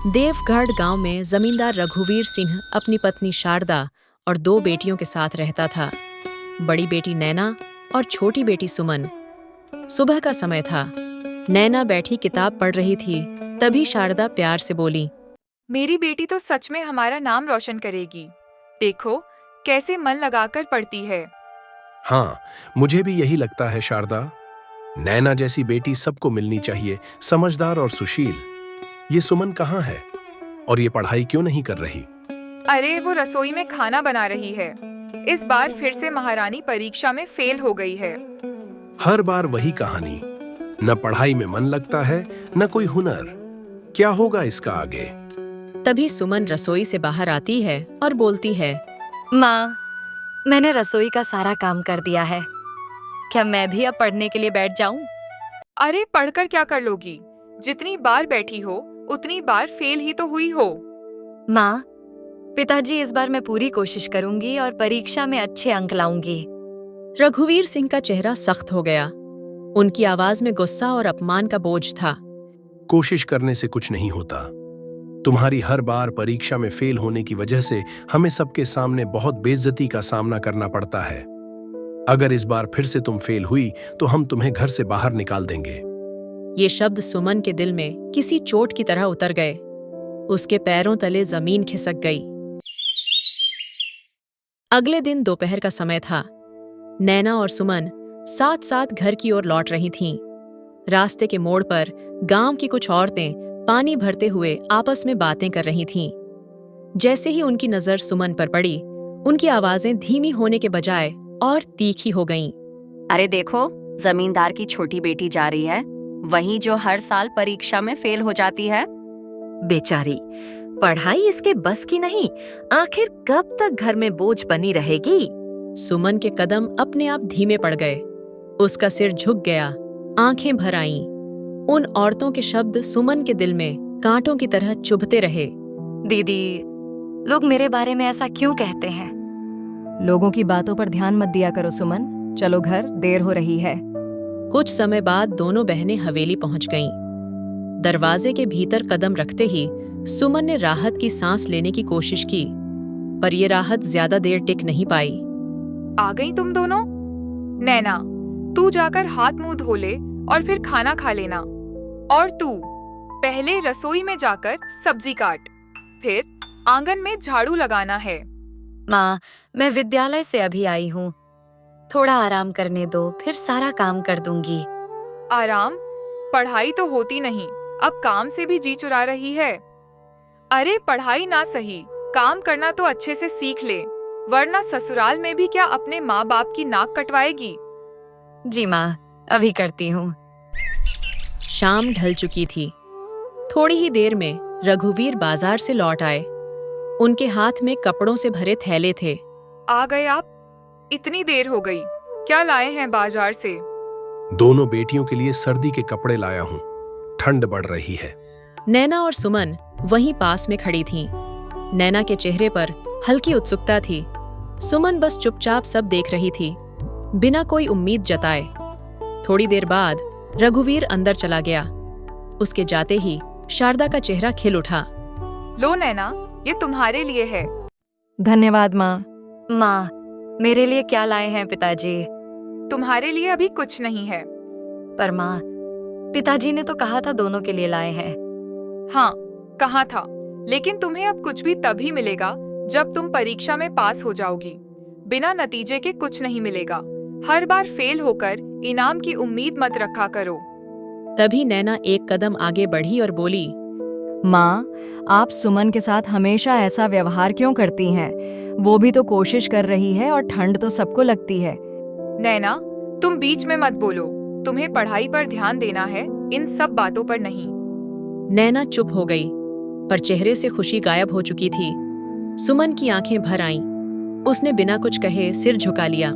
देवगढ़ गांव में जमींदार रघुवीर सिंह अपनी पत्नी शारदा और दो बेटियों के साथ रहता था। बड़ी बेटी नैना और छोटी बेटी सुमन। सुबह का समय था। नैना बैठी किताब पढ़ रही थी, तभी शारदा प्यार से बोली, मेरी बेटी तो सच में हमारा नाम रोशन करेगी। देखो कैसे मन लगाकर पढ़ती है। हाँ, मुझे भी यही लगता है शारदा। नैना जैसी बेटी सबको मिलनी चाहिए, समझदार और सुशील। ये सुमन कहाँ है और ये पढ़ाई क्यों नहीं कर रही? अरे वो रसोई में खाना बना रही है। इस बार फिर से महारानी परीक्षा में फेल हो गई है। हर बार वही कहानी। न पढ़ाई में मन लगता है, न कोई हुनर। क्या होगा इसका आगे? तभी सुमन रसोई से बाहर आती है और बोलती है, माँ, मैंने रसोई का सारा काम कर दिया है। क्या मैं भी अब पढ़ने के लिए बैठ जाऊं? अरे पढ़कर क्या कर लोगी? जितनी बार बैठी हो उतनी बार फेल ही तो हुई हो। माँ, पिताजी, इस बार मैं पूरी कोशिश करूंगी और परीक्षा में अच्छे अंक लाऊंगी। रघुवीर सिंह का चेहरा सख्त हो गया। उनकी आवाज में गुस्सा और अपमान का बोझ था। कोशिश करने से कुछ नहीं होता। तुम्हारी हर बार परीक्षा में फेल होने की वजह से हमें सबके सामने बहुत बेइज्जती का सामना करना पड़ता है। अगर इस बार फिर से तुम फेल हुई तो हम तुम्हें घर से बाहर निकाल देंगे। ये शब्द सुमन के दिल में किसी चोट की तरह उतर गए। उसके पैरों तले जमीन खिसक गई। अगले दिन दोपहर का समय था। नैना और सुमन साथ साथ घर की ओर लौट रही थीं। रास्ते के मोड़ पर गांव की कुछ औरतें पानी भरते हुए आपस में बातें कर रही थीं। जैसे ही उनकी नजर सुमन पर पड़ी, उनकी आवाजें धीमी होने के बजाय और तीखी हो गईं। अरे देखो, जमींदार की छोटी बेटी जा रही है, वही जो हर साल परीक्षा में फेल हो जाती है। बेचारी, पढ़ाई इसके बस की नहीं। आखिर कब तक घर में बोझ बनी रहेगी? सुमन के कदम अपने आप धीमे पड़ गए। उसका सिर झुक गया, आंखें भर आईं। उन औरतों के शब्द सुमन के दिल में कांटों की तरह चुभते रहे। दीदी, लोग मेरे बारे में ऐसा क्यों कहते हैं? लोगों की बातों पर ध्यान मत दिया करो सुमन। चलो घर, देर हो रही है। कुछ समय बाद दोनों बहनें हवेली पहुंच गईं। दरवाजे के भीतर कदम रखते ही सुमन ने राहत की सांस लेने की कोशिश की, पर यह राहत ज्यादा देर टिक नहीं पाई। आ गई तुम दोनों? नैना, तू जाकर हाथ मुंह धो ले और फिर खाना खा लेना। और तू पहले रसोई में जाकर सब्जी काट, फिर आंगन में झाड़ू लगाना है। माँ, मैं विद्यालय से अभी आई हूँ। थोड़ा आराम करने दो, फिर सारा काम कर दूंगी। आराम? पढ़ाई तो होती नहीं, अब काम से भी जी चुरा रही है। अरे पढ़ाई ना सही, काम करना तो अच्छे से सीख ले, वरना ससुराल में भी क्या अपने माँ बाप की नाक कटवाएगी? जी माँ, अभी करती हूँ। शाम ढल चुकी थी। थोड़ी ही देर में रघुवीर बाजार से लौट आए। उनके हाथ में कपड़ों से भरे थैले थे। आ गए आप? इतनी देर हो गई, क्या लाए हैं बाजार से? दोनों बेटियों के लिए सर्दी के कपड़े लाया हूँ। ठंड बढ़ रही है। नैना और सुमन वहीं पास में खड़ी थीं। नैना के चेहरे पर हल्की उत्सुकता थी। सुमन बस चुपचाप सब देख रही थी, बिना कोई उम्मीद जताए। थोड़ी देर बाद रघुवीर अंदर चला गया। उसके जाते ही शारदा का चेहरा खिल उठा। लो नैना, ये तुम्हारे लिए है। धन्यवाद माँ। माँ, मेरे लिए क्या लाए हैं पिताजी? तुम्हारे लिए अभी कुछ नहीं है। पर माँ, पिताजी ने तो कहा था दोनों के लिए लाए हैं। हाँ, कहा था, लेकिन तुम्हें अब कुछ भी तभी मिलेगा जब तुम परीक्षा में पास हो जाओगी। बिना नतीजे के कुछ नहीं मिलेगा। हर बार फेल होकर इनाम की उम्मीद मत रखा करो। तभी नैना एक कदम आगे बढ़ी और बोली, माँ, आप सुमन के साथ हमेशा ऐसा व्यवहार क्यों करती हैं? वो भी तो कोशिश कर रही है और ठंड तो सबको लगती है। नैना, तुम बीच में मत बोलो। तुम्हें पढ़ाई पर ध्यान देना है, इन सब बातों पर नहीं। नैना चुप हो गई, पर चेहरे से खुशी गायब हो चुकी थी। सुमन की आंखें भर आईं। उसने बिना कुछ कहे सिर झुका लिया।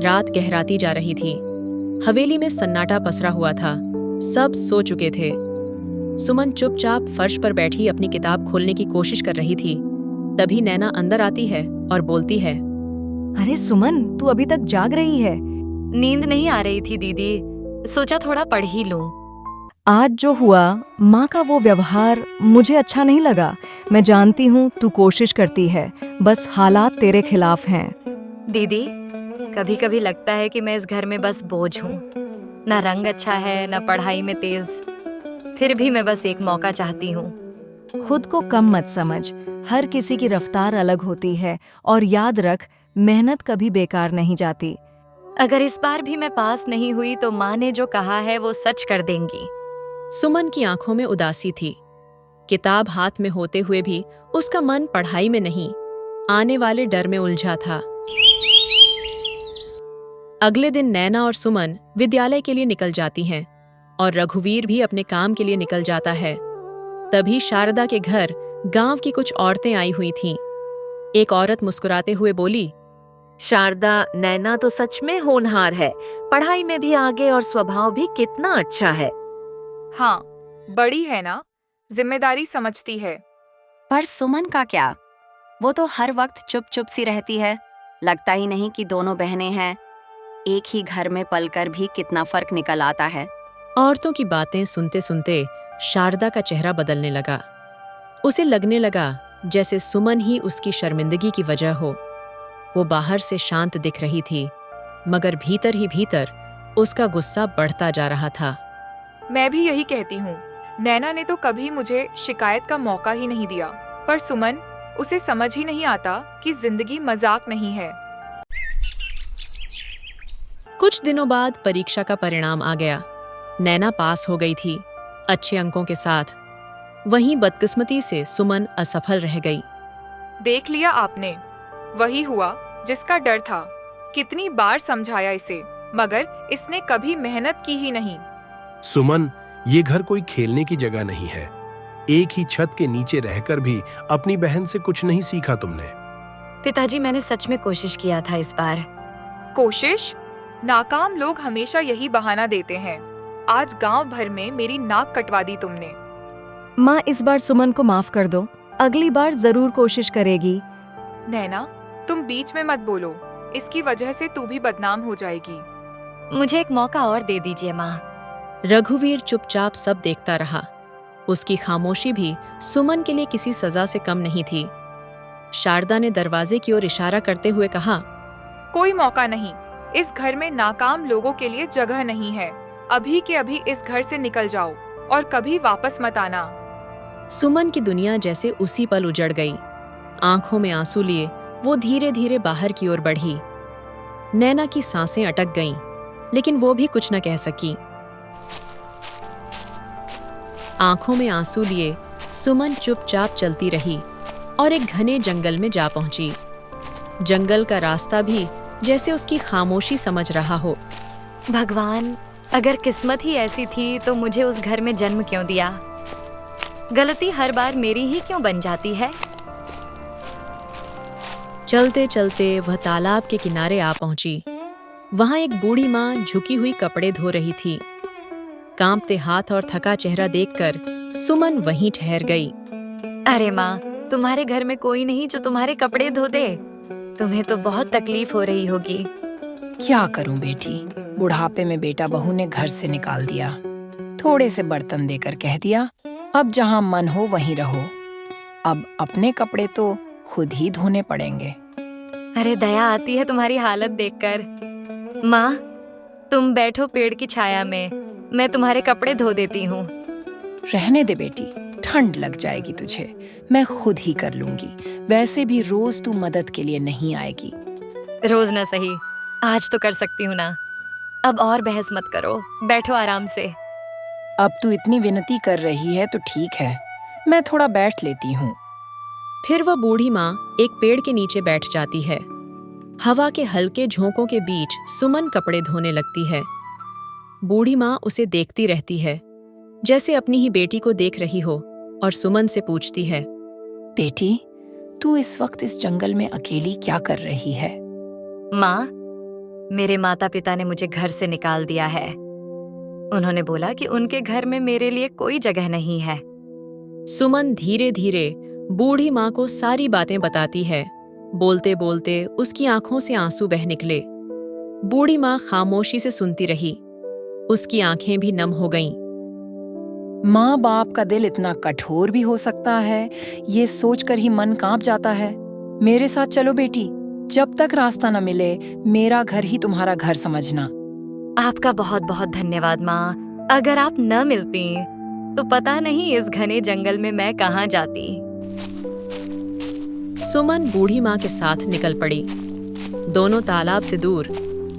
रात गहराती जा रही थी। हवेली में सन्नाटा पसरा हुआ था। सब सो चुके थे। सुमन चुपचाप फर्श पर बैठी अपनी किताब खोलने की कोशिश कर रही थी। तभी नैना अंदर आती है और बोलती है, अरे सुमन, तू अभी तक जाग रही है? नींद नहीं आ रही थी दीदी, सोचा थोड़ा पढ़ ही लूं। आज जो हुआ, माँ का वो व्यवहार मुझे अच्छा नहीं लगा। मैं जानती हूँ तू कोशिश करती है, बस हालात तेरे खिलाफ हैं। दीदी, कभी कभी लगता है कि मैं इस घर में बस बोझ हूँ। ना रंग अच्छा है, ना पढ़ाई में तेज। फिर भी मैं बस एक मौका चाहती हूँ। खुद को कम मत समझ। हर किसी की रफ्तार अलग होती है और याद रख, मेहनत कभी बेकार नहीं जाती। अगर इस बार भी मैं पास नहीं हुई तो माँ ने जो कहा है वो सच कर देंगी। सुमन की आंखों में उदासी थी। किताब हाथ में होते हुए भी उसका मन पढ़ाई में नहीं, आने वाले डर में उलझा था। अगले दिन नैना और सुमन विद्यालय के लिए निकल जाती हैं और रघुवीर भी अपने काम के लिए निकल जाता है। तभी शारदा के घर गांव की कुछ औरतें आई हुई थीं। एक औरत मुस्कुराते हुए बोली, शारदा, नैना तो सच में होनहार है। पढ़ाई में भी आगे और स्वभाव भी कितना अच्छा है। हाँ, बड़ी है ना, जिम्मेदारी समझती है। पर सुमन का क्या? वो तो हर वक्त चुप चुप सी रहती है। लगता ही नहीं कि दोनों बहनें हैं। एक ही घर में पलकर भी कितना फर्क निकल आता है। औरतों की बातें सुनते सुनते शारदा का चेहरा बदलने लगा। उसे लगने लगा जैसे सुमन ही उसकी शर्मिंदगी की वजह हो। वो बाहर से शांत दिख रही थी, मगर भीतर ही भीतर उसका गुस्सा बढ़ता जा रहा था। मैं भी यही कहती हूँ। नैना ने तो कभी मुझे शिकायत का मौका ही नहीं दिया, पर सुमन, उसे समझ ही नहीं आता कि जिंदगी मजाक नहीं है। कुछ दिनों बाद परीक्षा का परिणाम आ गया। नैना पास हो गई थी, अच्छे अंकों के साथ। वहीं बदकिस्मती से सुमन असफल रह गई। देख लिया आपने, वही हुआ जिसका डर था। कितनी बार समझाया इसे, मगर इसने कभी मेहनत की ही नहीं। सुमन, ये घर कोई खेलने की जगह नहीं है। एक ही छत के नीचे रहकर भी अपनी बहन से कुछ नहीं सीखा तुमने। पिताजी, मैंने सच में कोशिश किया था इस बार। कोशिश? नाकाम लोग हमेशा यही बहाना देते हैं। आज गांव भर में मेरी नाक कटवा दी तुमने। माँ, इस बार सुमन को माफ कर दो। अगली बार जरूर कोशिश करेगी। नैना, तुम बीच में मत बोलो। इसकी वजह से तू भी बदनाम हो जाएगी। मुझे एक मौका और दे दीजिए माँ। रघुवीर चुपचाप सब देखता रहा। उसकी खामोशी भी सुमन के लिए किसी सजा से कम नहीं थी। शारदा ने दरवाजे की ओर इशारा करते हुए कहा, कोई मौका नहीं। इस घर में नाकाम लोगों के लिए जगह नहीं है। अभी के अभी इस घर से निकल जाओ और कभी वापस मत आना। सुमन की दुनिया जैसे उसी पल उजड़ गई। आंखों में आंसू लिए वो धीरे धीरे बाहर की ओर बढ़ी। नैना की सांसें अटक गईं, लेकिन वो भी कुछ न कह सकी। आंखों में आंसू लिए सुमन चुपचाप चलती रही और एक घने जंगल में जा पहुंची। जंगल का रास्ता भी जैसे उसकी खामोशी समझ रहा हो। भगवान, अगर किस्मत ही ऐसी थी तो मुझे उस घर में जन्म क्यों दिया? गलती हर बार मेरी ही क्यों बन जाती है? चलते चलते वह तालाब के किनारे आ पहुंची। वहां एक बूढ़ी माँ झुकी हुई कपड़े धो रही थी। कांपते हाथ और थका चेहरा देखकर सुमन वहीं ठहर गई। अरे माँ, तुम्हारे घर में कोई नहीं जो तुम्हारे कपड़े धो दे? तुम्हें तो बहुत तकलीफ हो रही होगी। क्या करूं बेटी, बुढ़ापे में बेटा बहू ने घर से निकाल दिया। थोड़े से बर्तन देकर कह दिया, अब जहां मन हो वहीं रहो। अब अपने कपड़े तो खुद ही धोने पड़ेंगे। अरे दया आती है तुम्हारी हालत देखकर। माँ, तुम बैठो पेड़ की छाया में, मैं तुम्हारे कपड़े धो देती हूँ। रहने दे बेटी, ठंड लग जाएगी तुझे। मैं खुद ही कर लूंगी। वैसे भी रोज तू मदद के लिए नहीं आएगी। रोज ना सही, आज तो कर सकती हूँ ना। अब और बहस मत करो, बैठो आराम से। अब तू इतनी विनती कर रही है तो ठीक है, मैं थोड़ा बैठ लेती हूँ। फिर वह बूढ़ी माँ एक पेड़ के नीचे बैठ जाती है। हवा के हल्के झोंकों के बीच सुमन कपड़े धोने लगती है। बूढ़ी माँ उसे देखती रहती है, जैसे अपनी ही बेटी को देख रही हो, और सुमन से पूछती है, बेटी, तू इस वक्त इस जंगल में अकेली क्या कर रही है? माँ, मेरे माता पिता ने मुझे घर से निकाल दिया है। उन्होंने बोला कि उनके घर में मेरे लिए कोई जगह नहीं है। सुमन धीरे धीरे बूढ़ी माँ को सारी बातें बताती है। बोलते बोलते उसकी आंखों से आंसू बह निकले। बूढ़ी माँ खामोशी से सुनती रही। उसकी आंखें भी नम हो गईं। माँ बाप का दिल इतना कठोर भी हो सकता है, ये सोचकर ही मन कांप जाता है। मेरे साथ चलो बेटी, जब तक रास्ता न मिले मेरा घर ही तुम्हारा घर समझना। आपका बहुत बहुत धन्यवाद माँ। अगर आप न मिलती तो पता नहीं इस घने जंगल में मैं कहाँ जाती। सुमन बूढ़ी माँ के साथ निकल पड़ी। दोनों तालाब से दूर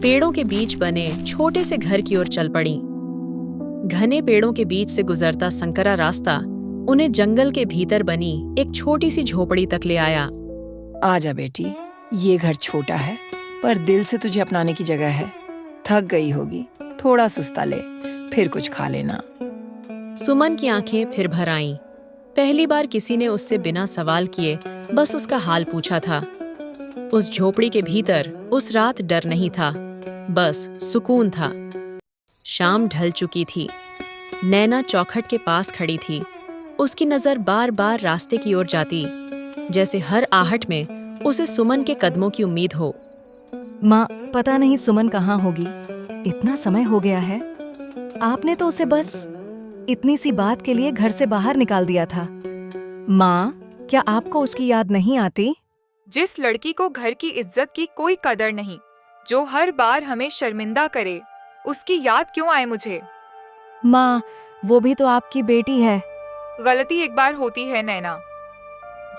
पेड़ों के बीच बने छोटे से घर की ओर चल पड़ी। घने पेड़ों के बीच से गुजरता संकरा रास्ता उन्हें जंगल के भीतर बनी एक छोटी सी झोपड़ी तक ले आया। आजा बेटी, ये घर छोटा है पर दिल से तुझे अपनाने की जगह है। थक गई होगी, थोड़ा सुस्ता ले, फिर कुछ खा लेना। सुमन की आंखें फिर भर आईं। पहली बार किसी ने उससे बिना सवाल किए बस उसका हाल पूछा था। उस झोपड़ी के भीतर उस रात डर नहीं था, बस सुकून था। शाम ढल चुकी थी। नैना चौखट के पास खड़ी थी। उसकी नजर बार बार रास्ते की ओर जाती, जैसे हर आहट में उसे सुमन के कदमों की उम्मीद हो। माँ, पता नहीं सुमन कहाँ होगी। इतना समय हो गया है। आपने तो उसे बस इतनी सी बात के लिए घर से बाहर निकाल दिया था। माँ, क्या आपको उसकी याद नहीं आती? जिस लड़की को घर की इज्जत की कोई कदर नहीं, जो हर बार हमें शर्मिंदा करे, उसकी याद क्यों आए मुझे? माँ, वो भी तो आपकी बेटी है। गलती एक बार होती है नैना।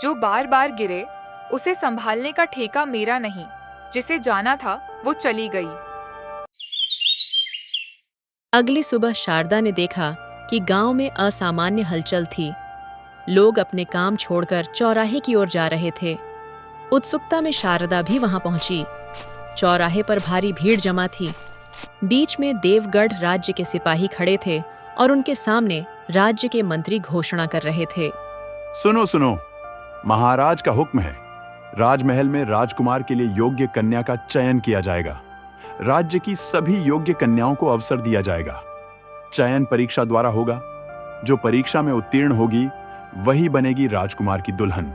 जो बार बार गिरे उसे संभालने का ठेका मेरा नहीं। जिसे जाना था वो चली गई। अगली सुबह शारदा ने देखा कि गांव में असामान्य हलचल थी। लोग अपने काम छोड़कर चौराहे की ओर जा रहे थे। उत्सुकता में शारदा भी वहां पहुंची। चौराहे पर भारी भीड़ जमा थी। बीच में देवगढ़ राज्य के सिपाही खड़े थे और उनके सामने राज्य के मंत्री घोषणा कर रहे थे। सुनो सुनो, महाराज का हुक्म है। राजमहल में राजकुमार के लिए योग्य कन्या का चयन किया जाएगा। राज्य की सभी योग्य कन्याओं को अवसर दिया जाएगा। चयन परीक्षा द्वारा होगा। जो परीक्षा में उत्तीर्ण होगी वही बनेगी राजकुमार की दुल्हन।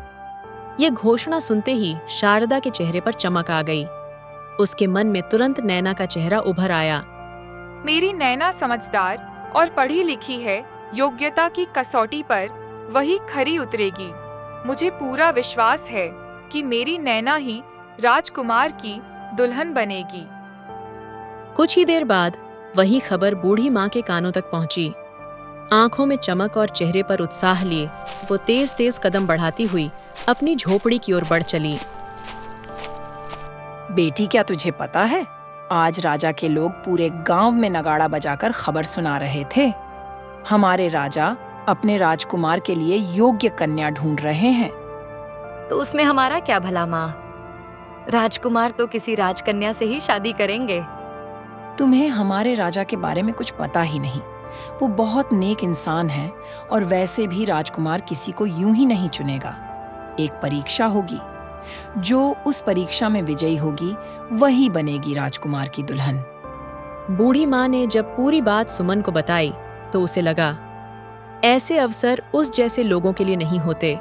ये घोषणा सुनते ही शारदा के चेहरे पर चमक आ गई। उसके मन में तुरंत नैना का चेहरा उभर आया। मेरी नैना समझदार और पढ़ी लिखी है। योग्यता की कसौटी पर वही खरी उतरेगी। मुझे पूरा विश्वास है कि मेरी नैना ही राजकुमार की दुल्हन बनेगी। कुछ ही देर बाद वही खबर बूढ़ी माँ के कानों तक पहुंची। आंखों में चमक और चेहरे पर उत्साह लिए वो तेज तेज कदम बढ़ाती हुई अपनी झोपड़ी की ओर बढ़ चली। बेटी, क्या तुझे पता है, आज राजा के लोग पूरे गांव में नगाड़ा बजाकर खबर सुना रहे थे। हमारे राजा अपने राजकुमार के लिए योग्य कन्या ढूंढ रहे हैं। तो उसमें हमारा क्या भला माँ? राजकुमार तो किसी राजकन्या से ही शादी करेंगे। तुम्हें हमारे राजा के बारे में कुछ पता ही नहीं। वो बहुत नेक इंसान है और वैसे भी राजकुमार किसी को यूं ही नहीं चुनेगा। एक परीक्षा होगी। जो उस परीक्षा में विजयी होगी वही बनेगी राजकुमार की दुल्हन। बूढ़ी माँ ने जब पूरी बात सुमन को बताई तो उसे लगा ऐसे अवसर उस जैसे लोगों के लिए नहीं होते।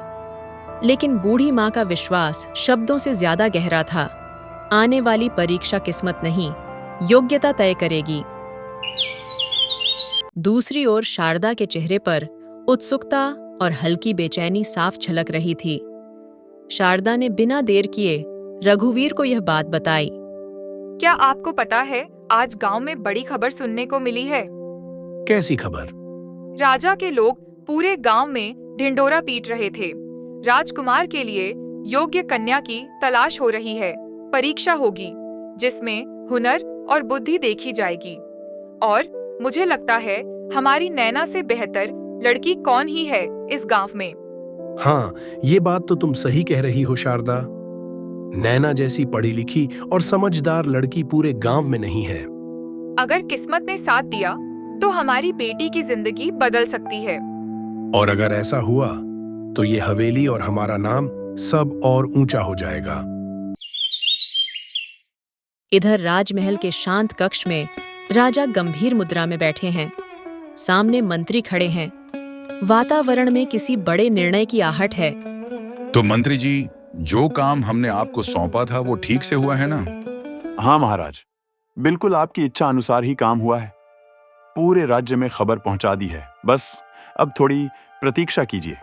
लेकिन बूढ़ी माँ का विश्वास शब्दों से ज्यादा गहरा था। आने वाली परीक्षा किस्मत नहीं, योग्यता तय करेगी। दूसरी ओर शारदा के चेहरे पर उत्सुकता और हल्की बेचैनी साफ झलक रही थी। शारदा ने बिना देर किए रघुवीर को यह बात बताई। क्या आपको पता है, आज गांव में बड़ी खबर सुनने को मिली है। कैसी खबर? राजा के लोग पूरे गांव में ढिंडोरा पीट रहे थे। राजकुमार के लिए योग्य कन्या की तलाश हो रही है। परीक्षा होगी जिसमें हुनर और बुद्धि देखी जाएगी। और मुझे लगता है हमारी नैना से बेहतर लड़की कौन ही है इस गांव में। हाँ, ये बात तो तुम सही कह रही हो शारदा। नैना जैसी पढ़ी लिखी और समझदार लड़की पूरे गांव में नहीं है। अगर किस्मत ने साथ दिया तो हमारी बेटी की जिंदगी बदल सकती है। और अगर ऐसा हुआ तो ये हवेली और हमारा नाम सब और ऊंचा हो जाएगा। इधर राजमहल के शांत कक्ष में राजा गंभीर मुद्रा में बैठे हैं। सामने मंत्री खड़े हैं। वातावरण में किसी बड़े निर्णय की आहट है। तो मंत्री जी, जो काम हमने आपको सौंपा था वो ठीक से हुआ है ना? हाँ महाराज, बिल्कुल आपकी इच्छा अनुसार ही काम हुआ है। पूरे राज्य में खबर पहुंचा दी है। बस अब थोड़ी प्रतीक्षा कीजिए,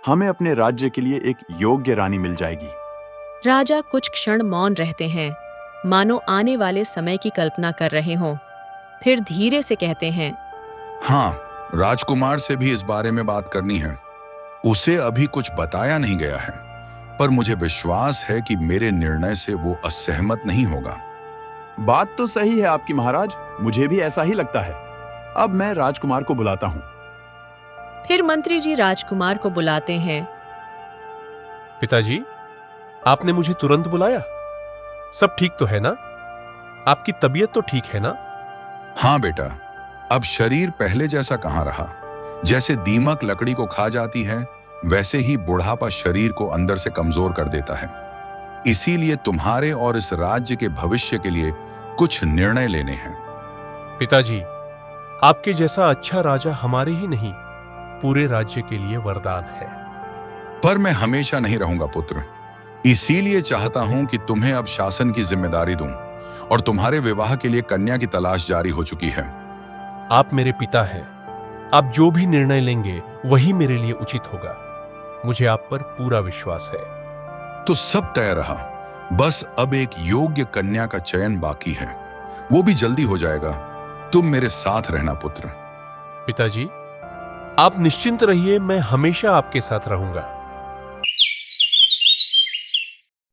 हमें अपने राज्य के लिए एक योग्य रानी मिल जाएगी। राजा कुछ क्षण मौन रहते हैं, मानो आने वाले समय की कल्पना कर रहे हों। फिर धीरे से कहते हैं, हाँ, राजकुमार से भी इस बारे में बात करनी है। उसे अभी कुछ बताया नहीं गया है, पर मुझे विश्वास है कि मेरे निर्णय से वो असहमत नहीं होगा। बात तो सही है आपकी महाराज, मुझे भी ऐसा ही लगता है। अब मैं राजकुमार को बुलाता हूँ। फिर मंत्री जी राजकुमार को बुलाते हैं। पिताजी, आपने मुझे तुरंत बुलाया? सब ठीक तो है ना? आपकी तबीयत तो ठीक है ना? हाँ बेटा, अब शरीर पहले जैसा कहाँ रहा। जैसे दीमक लकड़ी को खा जाती है, वैसे ही बुढ़ापा शरीर को अंदर से कमजोर कर देता है। इसीलिए तुम्हारे और इस राज्य के भविष्य के लिए कुछ निर्णय लेने हैं। पिताजी, आपके जैसा अच्छा राजा हमारे ही नहीं, पूरे राज्य के लिए वरदान है। पर मैं हमेशा नहीं रहूंगा पुत्र। इसीलिए चाहता हूं कि तुम्हें अब शासन की जिम्मेदारी दूं, और तुम्हारे विवाह के लिए कन्या की तलाश जारी हो चुकी है। आप मेरे पिता हैं। आप जो भी निर्णय लेंगे वही मेरे लिए उचित होगा। मुझे आप पर पूरा विश्वास है। तो सब तय रहा, बस अब एक योग्य कन्या का चयन बाकी है। वो भी जल्दी हो जाएगा। तुम मेरे साथ रहना पुत्र। पिताजी, आप निश्चिंत रहिए, मैं हमेशा आपके साथ रहूंगा।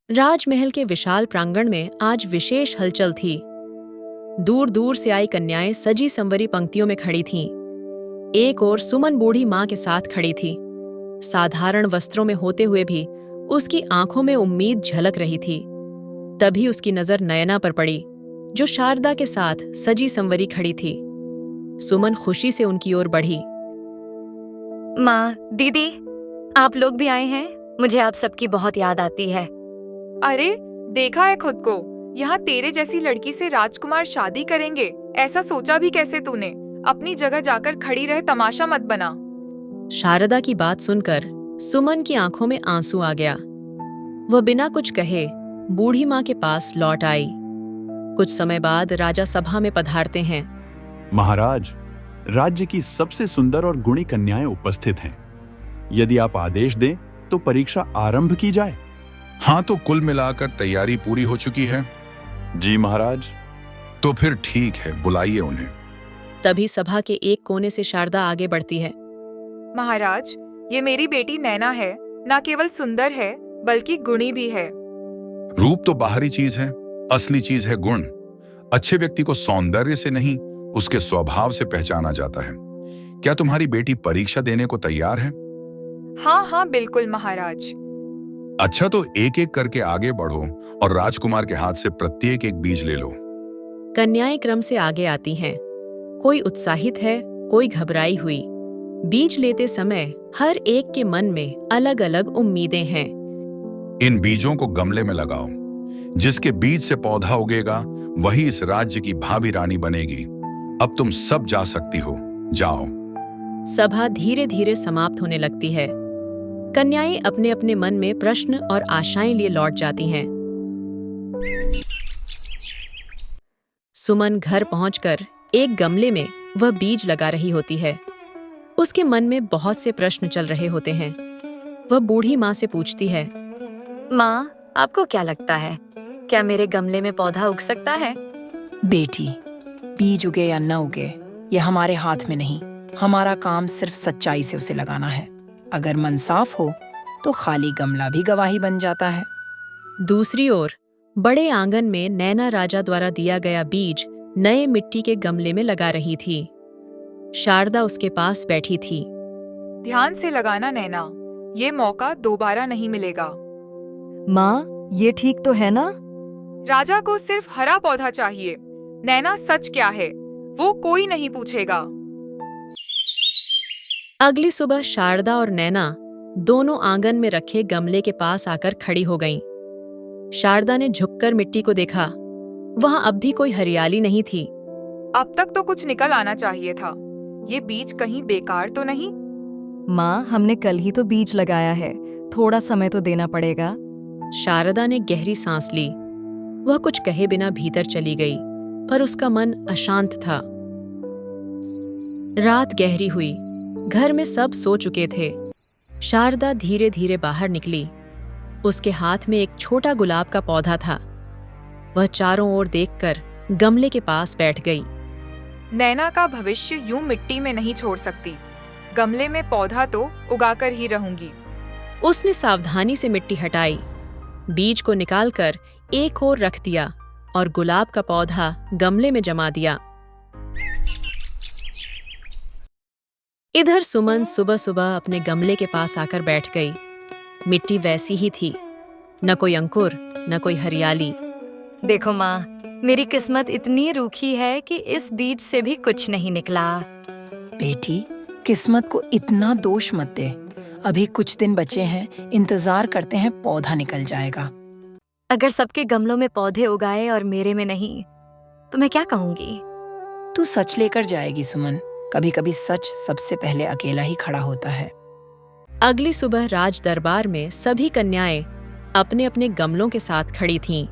राजमहल के विशाल प्रांगण में आज विशेष हलचल थी। दूर दूर से आई कन्याएं सजी संवरी पंक्तियों में खड़ी थीं। एक ओर सुमन बूढ़ी मां के साथ खड़ी थी। साधारण वस्त्रों में होते हुए भी उसकी आंखों में उम्मीद झलक रही थी। तभी उसकी नजर नयना पर पड़ी, जो शारदा के साथ सजी संवरी खड़ी थी। सुमन खुशी से उनकी ओर बढ़ी। माँ, दीदी, आप लोग भी आए हैं? मुझे आप सबकी बहुत याद आती है। अरे, देखा है खुद को, यहाँ तेरे जैसी लड़की से राजकुमार शादी करेंगे, ऐसा सोचा भी कैसे तूने? अपनी जगह जाकर खड़ी रह, तमाशा मत बना। शारदा की बात सुनकर सुमन की आंखों में आंसू आ गया। वह बिना कुछ कहे बूढ़ी मां के पास लौट आई। कुछ समय बाद राजा सभा में पधारते हैं। महाराज, राज्य की सबसे सुंदर और गुणी कन्याएं उपस्थित हैं। यदि आप आदेश दें तो परीक्षा आरंभ की जाए। हाँ, तो कुल मिलाकर तैयारी पूरी हो चुकी है। जी महाराज। तो फिर ठीक है, बुलाइए उन्हें। तभी सभा के एक कोने से शारदा आगे बढ़ती है। महाराज, ये मेरी बेटी नैना है। न केवल सुंदर है, बल्कि गुणी भी है। रूप तो बाहरी चीज है, असली चीज है गुण। अच्छे व्यक्ति को सौंदर्य से नहीं, उसके स्वभाव से पहचाना जाता है। क्या तुम्हारी बेटी परीक्षा देने को तैयार है? हाँ हाँ, बिल्कुल महाराज। अच्छा, तो एक एक करके आगे बढ़ो और राजकुमार के हाथ से प्रत्येक एक बीज ले लो। कन्याएं क्रम से आगे आती हैं। कोई उत्साहित है, कोई घबराई हुई। बीज लेते समय हर एक के मन में अलग अलग उम्मीदें हैं। इन बीजों को गमले में लगाओ। जिसके बीज से पौधा उगेगा, वही इस राज्य की भावी रानी बनेगी। अब तुम सब जा सकती हो, जाओ। सभा धीरे धीरे समाप्त होने लगती है। कन्याएं अपने अपने मन में प्रश्न और आशाएं लिए लौट जाती हैं। सुमन घर पहुंचकर एक गमले में वह बीज लगा रही होती है। उसके मन में बहुत से प्रश्न चल रहे होते हैं। वह बूढ़ी माँ से पूछती है, माँ, आपको क्या लगता है, क्या मेरे गमले में पौधा उग सकता है? बेटी, बीज उगे या न उगे, ये हमारे हाथ में नहीं। हमारा काम सिर्फ सच्चाई से उसे लगाना है। अगर मन साफ हो तो खाली गमला भी गवाही बन जाता है। दूसरी ओर बड़े आंगन में नैना राजा द्वारा दिया गया बीज नए मिट्टी के गमले में लगा रही थी। शारदा उसके पास बैठी थी। ध्यान से लगाना नैना, ये मौका दोबारा नहीं मिलेगा। माँ, ये ठीक तो है ना? राजा को सिर्फ हरा पौधा चाहिए। नैना, सच क्या है वो कोई नहीं पूछेगा। अगली सुबह शारदा और नैना दोनों आंगन में रखे गमले के पास आकर खड़ी हो गईं। शारदा ने झुककर मिट्टी को देखा। वहां अब भी कोई हरियाली नहीं थी। अब तक तो कुछ निकल आना चाहिए था। ये बीज कहीं बेकार तो नहीं? माँ, हमने कल ही तो बीज लगाया है, थोड़ा समय तो देना पड़ेगा। शारदा ने गहरी सांस ली। वह कुछ कहे बिना भीतर चली गई, पर उसका मन अशांत था। रात गहरी हुई। घर में सब सो चुके थे। शारदा धीरे धीरे बाहर निकली। उसके हाथ में एक छोटा गुलाब का पौधा था। वह चारों ओर देखकर गमले के पास बैठ गई। नैना का भविष्य यूं मिट्टी में नहीं छोड़ सकती। गमले में पौधा तो उगाकर ही रहूंगी। उसने सावधानी से मिट्टी हटाई, बीज को निकालकर एक ओर रख दिया और गुलाब का पौधा गमले में जमा दिया। इधर सुमन सुबह सुबह अपने गमले के पास आकर बैठ गई। मिट्टी वैसी ही थी, न कोई अंकुर न कोई हरियाली। देखो माँ, मेरी किस्मत इतनी रूखी है कि इस बीज से भी कुछ नहीं निकला। बेटी, किस्मत को इतना दोष मत दे। अभी कुछ दिन बचे हैं, इंतजार करते हैं, पौधा निकल जाएगा। अगर सबके गमलों में पौधे उगाए और मेरे में नहीं, तो मैं क्या कहूंगी? तू सच लेकर जाएगी सुमन। कभी कभी सच सबसे पहले अकेला ही खड़ा होता है। अगली सुबह राज दरबार में सभी कन्याएं अपने अपने गमलों के साथ खड़ी थीं।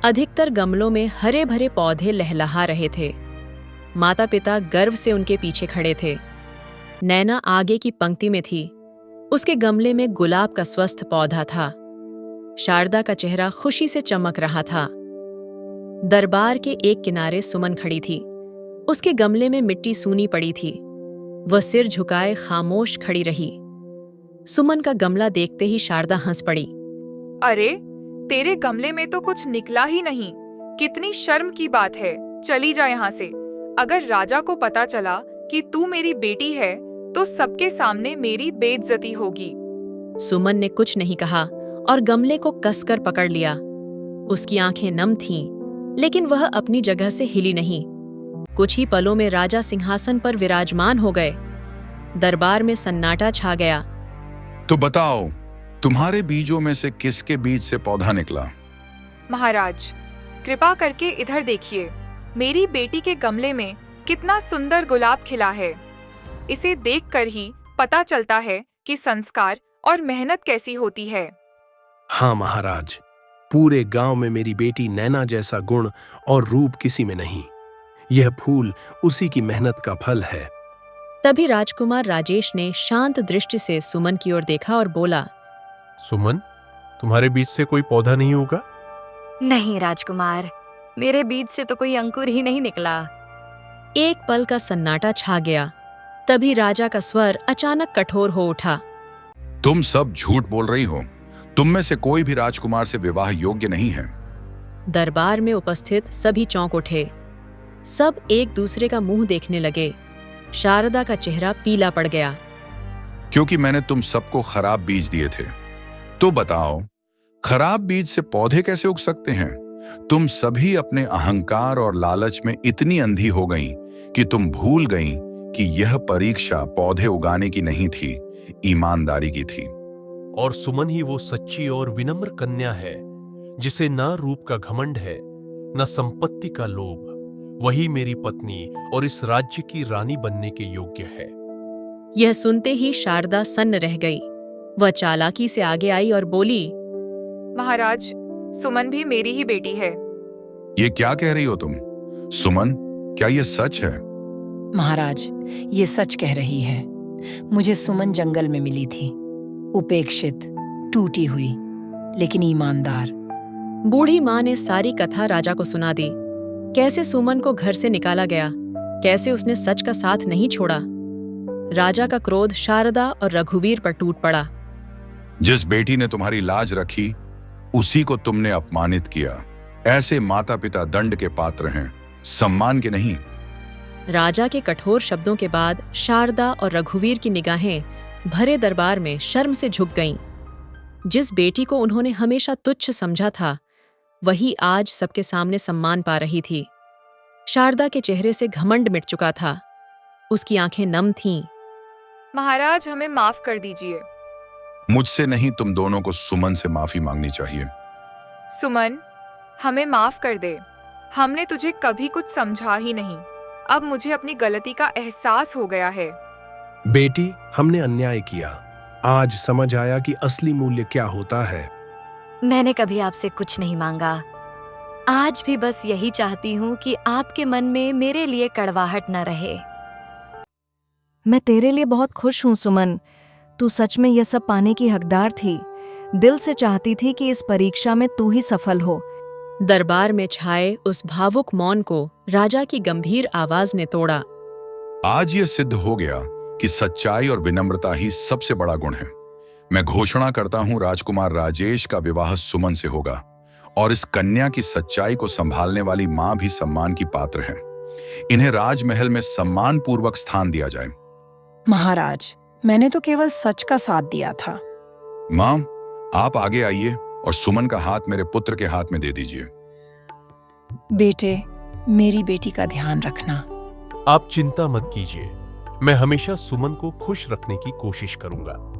अधिकतर गमलों में हरे भरे पौधे लहलहा रहे थे। माता पिता गर्व से उनके पीछे खड़े थे। नैना आगे की पंक्ति में थी। उसके गमले में गुलाब का स्वस्थ पौधा था। शारदा का चेहरा खुशी से चमक रहा था। दरबार के एक किनारे सुमन खड़ी थी। उसके गमले में मिट्टी सूनी पड़ी थी। वह सिर झुकाए खामोश खड़ी रही। सुमन का गमला देखते ही शारदा हंस पड़ी। अरे, तेरे गमले में तो कुछ निकला ही नहीं। कितनी शर्म की बात है। चली जा यहाँ से। अगर राजा को पता चला कि तू मेरी बेटी है तो सबके सामने मेरी बेइज्जती होगी। सुमन ने कुछ नहीं कहा और गमले को कसकर पकड़ लिया। उसकी आंखें नम थीं, लेकिन वह अपनी जगह से हिली नहीं। कुछ ही पलों में राजा सिंहासन पर विराजमान हो गए। दरबार में सन्नाटा छा गया। तो बताओ, तुम्हारे बीजों में से किसके बीज से पौधा निकला? महाराज, कृपा करके इधर देखिए। मेरी बेटी के गमले में कितना सुंदर गुलाब खिला है। इसे देखकर ही पता चलता है कि संस्कार और मेहनत कैसी होती है। हाँ महाराज, पूरे गांव में मेरी बेटी नैना जैसा गुण और रूप किसी में नहीं। यह फूल उसी की मेहनत का फल है। तभी राजकुमार राजेश ने शांत दृष्टि से सुमन की ओर देखा और बोला, सुमन, तुम्हारे बीच से कोई पौधा नहीं होगा? नहीं राजकुमार, मेरे बीज से तो कोई अंकुर ही नहीं निकला। एक पल का सन्नाटा छा गया। तभी राजा का स्वर अचानक कठोर हो उठा। तुम सब झूठ बोल रही हो। तुम में से कोई भी राजकुमार से विवाह योग्य नहीं है। दरबार में उपस्थित सभी चौंक उठे। सब एक दूसरे का मुंह देखने लगे। शारदा का चेहरा पीला पड़ गया। क्योंकि मैंने तुम सबको खराब बीज दिए थे। तो बताओ, खराब बीज से पौधे कैसे उग सकते हैं? तुम सभी अपने अहंकार और लालच में इतनी अंधी हो गईं कि तुम भूल गईं कि यह परीक्षा पौधे उगाने की नहीं थी, ईमानदारी की थी। और सुमन ही वो सच्ची और विनम्र कन्या है जिसे न रूप का घमंड है न संपत्ति का लोभ। वही मेरी पत्नी और इस राज्य की रानी बनने के योग्य है। यह सुनते ही शारदा सन्न रह गई। वह चालाकी से आगे आई और बोली, महाराज, सुमन भी मेरी ही बेटी है। ये क्या कह रही हो तुम? सुमन, क्या ये सच है? महाराज, ये सच कह रही है। मुझे सुमन जंगल में मिली थी, उपेक्षित, टूटी हुई, लेकिन ईमानदार। बूढ़ी माँ ने सारी कथा राजा को सुना दी। कैसे सुमन को घर से निकाला गया, कैसे उसने सच का साथ नहीं छोड़ा। राजा का क्रोध शारदा और रघुवीर पर टूट पड़ा। जिस बेटी ने तुम्हारी लाज रखी, उसी को तुमने अपमानित किया। ऐसे माता पिता दंड के पात्र हैं, सम्मान के नहीं। राजा के कठोर शब्दों के बाद शारदा और रघुवीर की निगाहें भरे दरबार में शर्म से झुक गईं। जिस बेटी को उन्होंने हमेशा तुच्छ समझा था, वही आज सबके सामने सम्मान पा रही थी। शारदा के चेहरे से घमंड मिट चुका था। उसकी आंखें नम थीं। महाराज, हमें माफ कर दीजिए। मुझसे नहीं, तुम दोनों को सुमन से माफी मांगनी चाहिए। सुमन, हमें माफ कर दे। हमने तुझे कभी कुछ समझा ही नहीं। अब मुझे अपनी गलती का एहसास हो गया है। बेटी, हमने अन्याय किया। आज समझ आया कि असली मूल्य क्या होता है। मैंने कभी आपसे कुछ नहीं मांगा। आज भी बस यही चाहती हूँ कि आपके मन में मेरे लिए कड़वाहट न रहे। मैं तेरे लिए बहुत खुश हूँ सुमन। तू सच में यह सब पाने की हकदार थी। दिल से चाहती थी कि इस परीक्षा में तू ही सफल हो। दरबार में छाए उस भावुक मौन को राजा की गंभीर आवाज ने तोड़ा। आज ये सिद्ध हो गया कि सच्चाई और विनम्रता ही सबसे बड़ा गुण है। मैं घोषणा करता हूं राजकुमार राजेश का विवाह सुमन से होगा और इस कन्या की सच्चाई को संभालने वाली मां भी सम्मान की पात्र है। इन्हें राजमहल में सम्मान पूर्वक स्थान दिया जाए। महाराज, मैंने तो केवल सच का साथ दिया था। मां, आप आगे आइए और सुमन का हाथ मेरे पुत्र के हाथ में दे दीजिए। बेटे, मेरी बेटी का ध्यान रखना। आप चिंता मत कीजिए, मैं हमेशा सुमन को खुश रखने की कोशिश करूंगा।